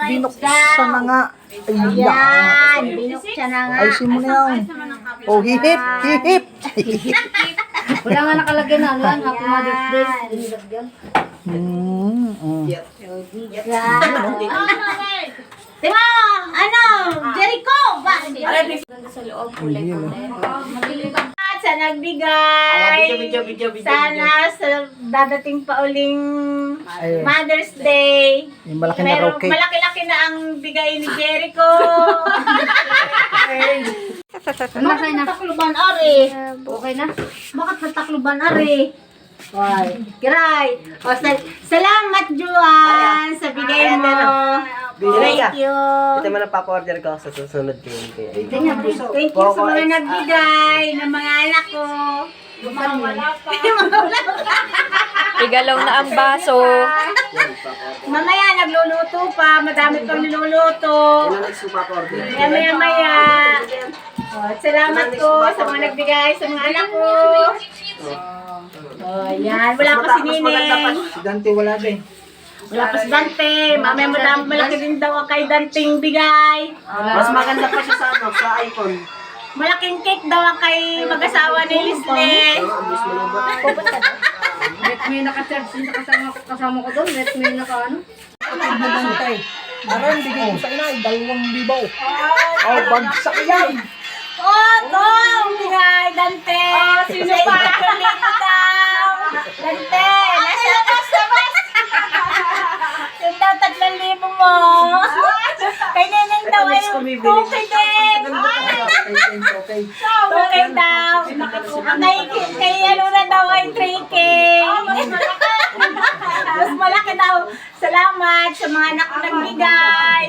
Binuksan na nga. Ayan, binuksan na nga. Ayusin mo na yan. Oh, hihip, hihip. Wala nga nakalagay na ano yan, Happy Mother's Day. Dinilagyan. Diba, ano, Jericho! Ganda sa loob, kulay-kulay. At sa nagbigay, sana sa dadating pa uling Mother's Day. Yung malaki na Pero rocket. malaki-laki na ang bigay ni Jericho. Bakit natakluban, Ari? Okay na? Bakit natakluban, Ari? Why? Kiray. O, salamat, Juan, sa bigay mo. Thank you. Ito mo na papa-order ko sa susunod ko yun. Thank you sa mga nagbigay ng mga anak ko. Igalaw na ang baso. Mamaya nagluluto pa, madami pang niluluto. Ano next yung papa-order? Maya. At salamat ko sa mga nagbigay sa mga anak ko. Yan. Wala pa si Nineng. Si Dante wala din. Wala pa si Dante. Mamaya malaki din daw kay Danting bigay. Mas maganda pa siya sa ano, sa iPhone. Malaking cake daw kay mag-asawa ni Lisle. May naka-charge din kasama ko doon. May naka-ano. Kapag mo Dante. Aron, bigay ko sa inay. 2,000. Oh, bagsak yan. Oh, to! Bigay, Dante! Sino pa? Dito daw! Dante! Nasa labas! Yung daw 3,000 mo! Kay Neneng daw ay okay din! Okay. Okay daw! Kay ano na daw ay 3K! Mas malaki daw! Salamat sa mga anak ko nagbigay!